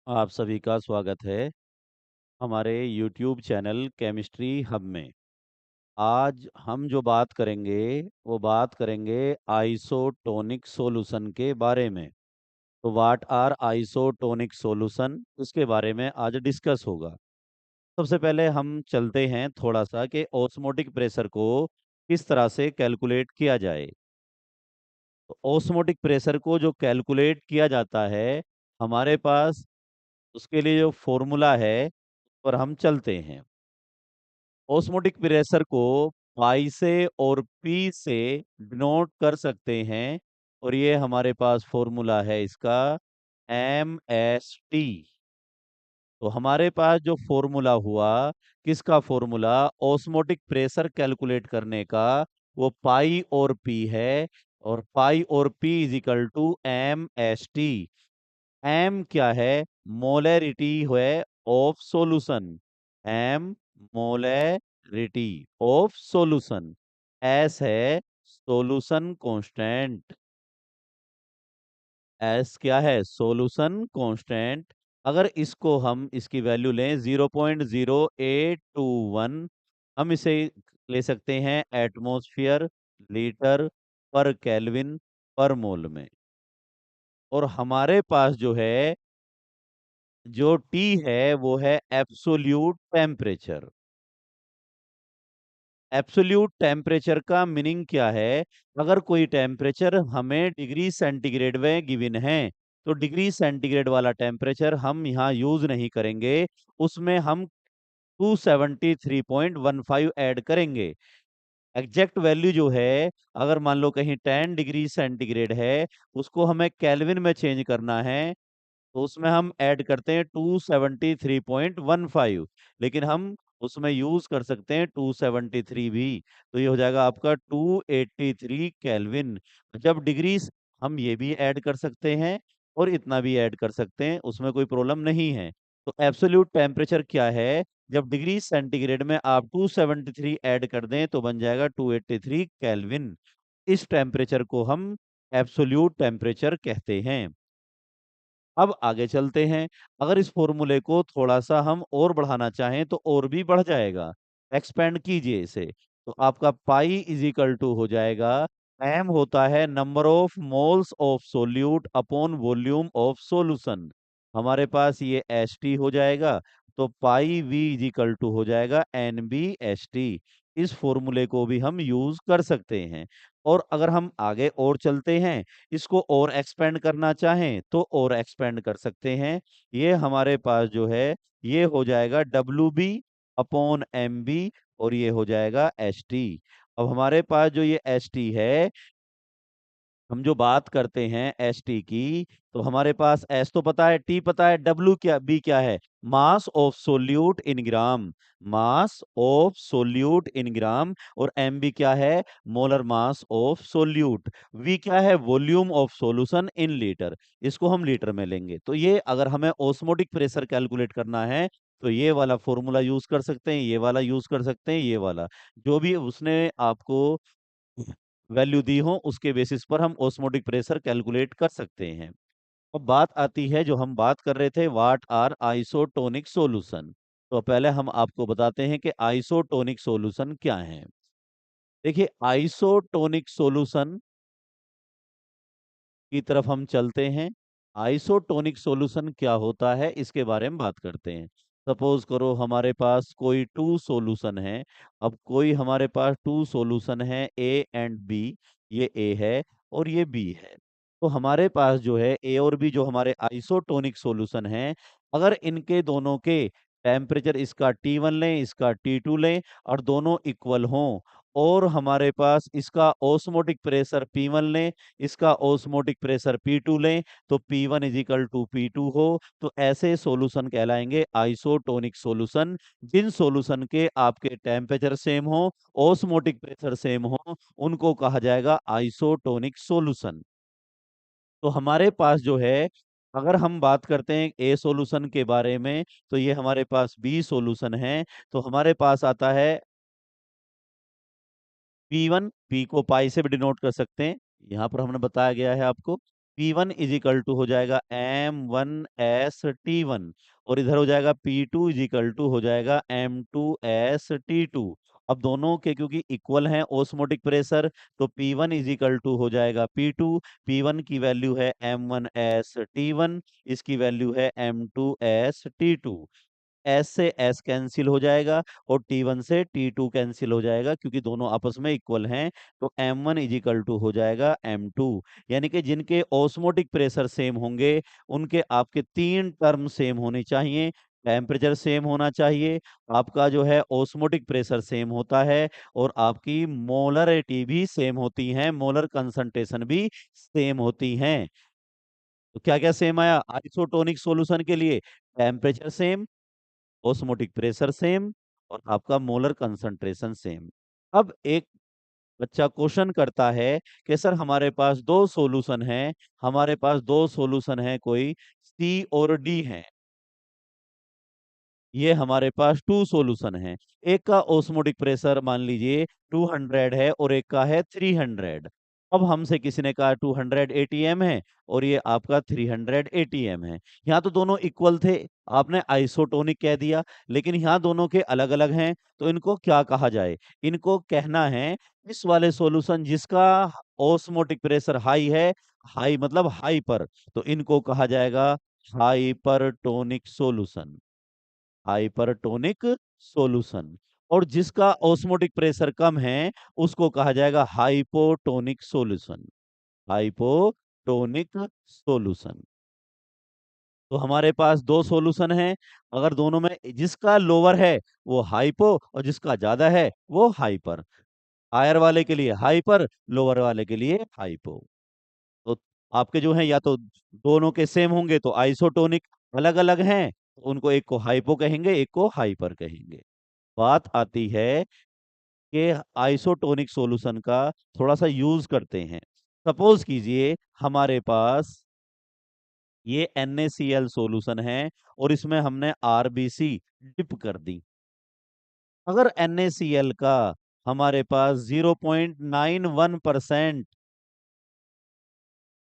आप सभी का स्वागत है हमारे YouTube चैनल केमिस्ट्री हब में। आज हम जो बात करेंगे वो बात करेंगे आइसोटोनिक सॉल्यूशन के बारे में। तो व्हाट आर आइसोटोनिक सॉल्यूशन, इसके बारे में आज डिस्कस होगा। सबसे पहले हम चलते हैं थोड़ा सा कि ऑस्मोटिक प्रेशर को किस तरह से कैलकुलेट किया जाए। तो ऑस्मोटिक प्रेशर को जो कैलकुलेट किया जाता है, हमारे पास उसके लिए जो फॉर्मूला है पर हम चलते हैं। ऑस्मोटिक प्रेशर को पाई से और पी से डिनोट कर सकते हैं, और ये हमारे पास फॉर्मूला है इसका एम एस टी। तो हमारे पास जो फॉर्मूला हुआ, किसका फॉर्मूला, ऑस्मोटिक प्रेशर कैलकुलेट करने का, वो पाई और पी है। और पाई और P is equal to M S T. M क्या है, मोलैरिटी है of solution. M molarity of solution. S है सॉल्यूशन कांस्टेंट। एस क्या है, सॉल्यूशन कांस्टेंट। अगर इसको हम इसकी वैल्यू लें 0.0821, हम इसे ले सकते हैं एटमॉस्फेयर लीटर पर केल्विन पर मोल में। और हमारे पास जो है, जो टी है वो है एब्सोल्यूट टेम्परेचर। एब्सोल्यूट टेम्परेचर का मीनिंग क्या है, अगर कोई टेम्परेचर हमें डिग्री सेंटीग्रेड में गिवन है, तो डिग्री सेंटीग्रेड वाला टेम्परेचर हम यहाँ यूज नहीं करेंगे, उसमें हम 273.15 ऐड करेंगे। एग्जैक्ट वैल्यू जो है, अगर मान लो कहीं 10 डिग्री सेंटीग्रेड है, उसको हमें केल्विन में चेंज करना है, तो उसमें हम ऐड करते हैं 273.15। लेकिन हम उसमें यूज कर सकते हैं 273 भी। तो ये हो जाएगा आपका 283 केल्विन। जब डिग्रीज हम ये भी ऐड कर सकते हैं और इतना भी ऐड कर सकते हैं, उसमें कोई प्रॉब्लम नहीं है। तो एब्सोल्यूट टेम्परेचर क्या है, जब डिग्री सेंटीग्रेड में आप 273 ऐड कर दें तो बन जाएगा 283 केल्विन। इस टेम्परेचर को हम एब्सोल्यूट टेम्परेचर कहते हैं। अब आगे चलते हैं। अगर इस फॉर्मूले को थोड़ा-सा हम और बढ़ाना चाहें तो और भी बढ़ जाएगा। एक्सपेंड कीजिए इसे, तो आपका पाई इज़ इक्वल टू हो जाएगा, एम होता है number of moles of solute upon volume of solution. हमारे पास ये एसटी हो जाएगा, तो पाई वी इज़ इक्वल टू हो जाएगा एनबीएसटी। इस फॉर्मूले को भी हम यूज़ कर सकते हैं। और अगर हम आगे और चलते हैं, इसको और एक्सपेंड करना चाहें तो और एक्सपेंड कर सकते हैं। ये हमारे पास जो है, ये हो जाएगा W B upon M B, और ये हो जाएगा एस टी। अब हमारे पास जो ये एस टी है, हम जो बात करते हैं एस टी की, तो हमारे पास एस तो पता है, टी पता है, डब्ल्यू क्या, बी क्या है, mass of solute in gram. Mass of solute in gram. और एम बी क्या है, molar mass of solute. V क्या है, volume of solution in litre. इसको हम लीटर में लेंगे। तो ये अगर हमें ऑस्मोटिक प्रेशर कैलकुलेट करना है, तो ये वाला फॉर्मूला यूज कर सकते हैं, ये वाला यूज कर सकते हैं, ये वाला जो भी उसने आपको वैल्यू दी हो, उसके बेसिस पर हम ऑस्मोटिक प्रेशर कैलकुलेट कर सकते हैं। अब बात आती है, जो हम बात कर रहे थे, व्हाट आर आइसोटोनिक सॉल्यूशन। तो पहले हम आपको बताते हैं कि आइसोटोनिक सॉल्यूशन क्या है। देखिए, आइसोटोनिक सॉल्यूशन की तरफ हम चलते हैं। आइसोटोनिक सॉल्यूशन क्या होता है, इसके बारे में बात करते हैं। सपोज करो हमारे पास कोई टू सॉल्यूशन है। अब कोई हमारे पास टू सॉल्यूशन है, ए एंड बी। ये ए है और ये बी है। तो हमारे पास जो है ए और बी, जो हमारे आइसोटोनिक सॉल्यूशन है, अगर इनके दोनों के टेम्परेचर, इसका T1 लें, इसका T2 लें, और दोनों इक्वल हों, और हमारे पास इसका ऑस्मोटिक प्रेशर P1 लें, इसका ऑस्मोटिक प्रेशर P2 लें, तो P1 is equal to P2 हो, तो ऐसे सॉल्यूशन कहलाएंगे आइसोटोनिक सॉल्यूशन। जिन सॉल्यूशन के आपके टेम्परेचर सेम हो, ऑस्मोटिक प्रेशर सेम हो, उनको कहा जाएगा आइसोटोनिक सॉल्यूशन। तो हमारे पास जो है, अगर हम बात करते हैं ए सॉल्यूशन के बारे में, तो ये हमारे पास बी सॉल्यूशन है। तो हमारे पास आता है P1, पी को पाई से भी डिनोट कर सकते हैं, यहाँ पर हमने बताया गया है आपको। P1 इज इक्वल टू हो जाएगा M1S T1 और इधर हो जाएगा P2 इज इक्वल टू हो जाएगा M2S T2। अब दोनों के क्योंकि इक्वल हैं ओस्मोटिक प्रेशर, तो P1 इज इक्वल टू हो जाएगा P2। P1 की वैल्यू है M1S T1, इसकी वैल्यू है M2S T2। एस से एस कैंसिल हो जाएगा और टी वन से टी टू कैंसिल हो जाएगा, क्योंकि दोनों आपस में इक्वल हैं। तो M one is equal to हो जाएगा एम टू। यानी कि जिनके ऑस्मोटिक प्रेशर सेम होंगे उनके आपके तीन टर्म सेम होने चाहिए। टेम्परेचर सेम होना चाहिए, आपका जो है ऑस्मोटिक प्रेशर सेम होता है, और आपकी मोलरिटी भी सेम होती है, मोलर कंसंट्रेशन भी सेम होती हैं। तो क्या क्या सेम आया आइसोटोनिक सॉल्यूशन के लिए? Temperature same, osmotic pressure same, और आपका मोलर कंसंट्रेशन सेम। अब एक बच्चा क्वेश्चन करता है कि सर हमारे पास दो सॉल्यूशन हैं, हमारे पास दो सॉल्यूशन हैं, कोई सी और डी हैं, ये हमारे पास टू सॉल्यूशन हैं। एक का ऑस्मोटिक प्रेशर मान लीजिए 200 है और एक का है 300। अब हमसे किसी ने कहा 200 एटीएम है और ये आपका 300 एटीएम है। यहाँ तो दोनों इक्वल थे, आपने आइसोटोनिक कह दिया, लेकिन यहाँ दोनों के अलग अलग हैं, तो इनको क्या कहा जाए? इनको कहना है इस वाले सॉल्यूशन जिसका ऑस्मोटिक प्रेशर हाई है, हाई मतलब हाइपर, तो इनको कहा जाएगा हाइपरटोनिक सॉल्यूशन, हाइपरटोनिक सॉल्यूशन। और जिसका ऑस्मोटिक प्रेशर कम है उसको कहा जाएगा हाइपोटोनिक सॉल्यूशन, हाइपोटोनिक सॉल्यूशन। तो हमारे पास दो सॉल्यूशन हैं, अगर दोनों में जिसका लोअर है वो हाइपो और जिसका ज्यादा है वो हाइपर। हायर वाले के लिए हाइपर, लोअर वाले के लिए हाइपो। तो आपके जो है या तो दोनों के सेम होंगे तो आइसोटोनिक, अलग अलग हैं तो उनको एक को हाइपो कहेंगे एक को हाइपर कहेंगे। बात आती है कि आइसोटोनिक सॉल्यूशन का थोड़ा सा यूज करते हैं। सपोज कीजिए हमारे पास ये NaCl सॉल्यूशन है और इसमें हमने आरबीसी डिप कर दी। अगर NaCl का हमारे पास 0.91%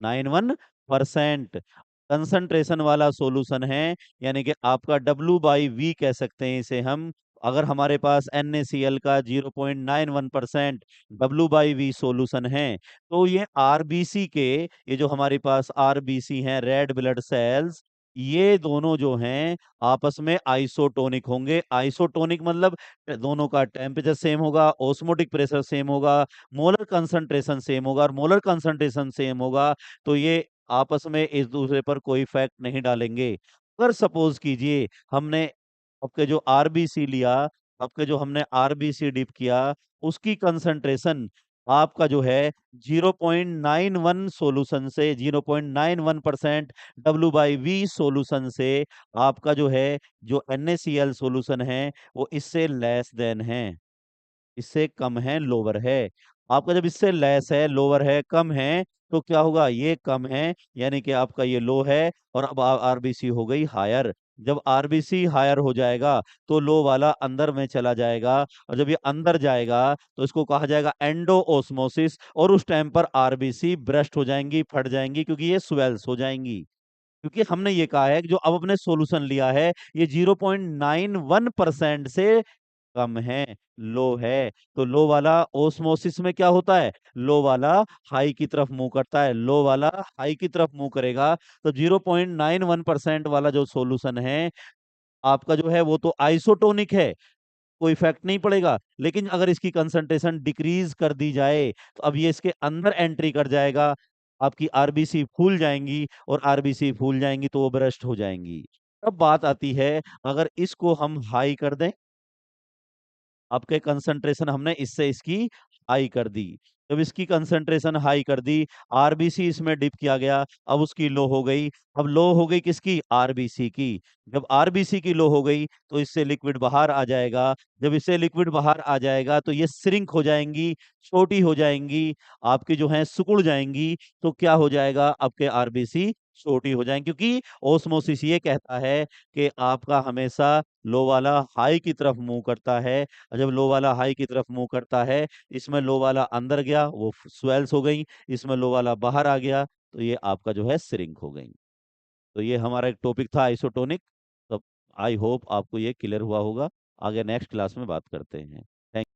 91% कंसंट्रेशन वाला सॉल्यूशन है, यानी कि आपका W/V कह सकते हैं इसे हम। अगर हमारे पास NaCl का 0.91% W/V सॉल्यूशन है, तो ये आरबीसी के, ये जो हमारे पास आरबीसी हैं रेड ब्लड सेल्स, ये दोनों जो हैं आपस में आइसोटोनिक होंगे। आइसोटोनिक मतलब दोनों का टेम्परेचर सेम होगा, ऑस्मोटिक प्रेशर सेम होगा, मोलर कंसंट्रेशन सेम होगा, और मोलर कंसंट्रेशन सेम होगा तो ये आपस में एक दूसरे पर कोई इफेक्ट नहीं डालेंगे। अगर सपोज कीजिए हमने आपके जो आरबीसी लिया, आपके जो हमने आरबीसी डिप किया, उसकी कंसंट्रेशन आपका जो है 0.91 सॉल्यूशन से, 0.91% W/V सॉल्यूशन से, आपका जो है जो NaCl सॉल्यूशन है वो इससे लेस देन है, इससे कम है, लोअर है। आपका जब इससे लेस है, लोअर है, कम है, तो क्या होगा? ये कम है यानी कि आपका ये लो है, और अब आरबीसी हो गई हायर। जब आरबीसी हायर हो जाएगा तो लो वाला अंदर में चला जाएगा, और जब ये अंदर जाएगा तो इसको कहा जाएगा एंडो ओस्मोसिस, और उस टाइम पर आरबीसी ब्रस्ट हो जाएंगी, फट जाएंगी, क्योंकि ये स्वेल्स हो जाएंगी। क्योंकि हमने ये कहा है कि जो अब अपने सॉल्यूशन लिया है ये 0.91% से कम है, लो है। तो लो वाला ओस्मोसिस में क्या होता है? लो वाला हाई की तरफ मुंह करता है, लो वाला हाई की तरफ मुंह करेगा। तो 0.91% वाला जो सॉल्यूशन है आपका जो है वो तो आइसोटोनिक है, कोई इफेक्ट नहीं पड़ेगा। लेकिन अगर इसकी कंसंट्रेशन डिक्रीज कर दी जाए तो अब ये इसके अंदर एंट्री कर जाएगा, आपकी आरबीसी फूल जाएंगी, और आरबीसी फूल जाएंगी तो वो ब्रस्ट हो जाएंगी। अब बात आती है अगर इसको हम हाई कर दें, आपके कंसंट्रेशन हमने इससे इसकी हाई कर दी, जब इसकी कंसंट्रेशन हाई कर दी, आरबीसी इसमें डिप किया गया, अब उसकी लो हो गई। अब लो हो गई किसकी? आरबीसी की। जब आरबीसी की लो हो गई तो इससे लिक्विड बाहर आ जाएगा, जब इससे लिक्विड बाहर आ जाएगा तो ये श्रिंक हो जाएंगी, छोटी हो जाएंगी, आपकी जो है सिकुड़ जाएंगी। तो क्या हो जाएगा? आपके आरबीसी छोटी हो जाएंगी, क्योंकि ओस्मोसिस ये कहता है कि आपका हमेशा लो वाला हाई की तरफ मूव करता है, और जब लो वाला हाई की तरफ मूव करता है, इसमें लो वाला अंदर गया वो स्वेल्स हो गई, इसमें लो वाला बाहर आ गया तो ये आपका जो है श्रिंक हो गई। तो ये हमारा एक टॉपिक था आइसोटोनिक। तो आई होप आपको ये क्लियर हुआ होगा। आगे नेक्स्ट क्लास में बात करते हैं। थैंक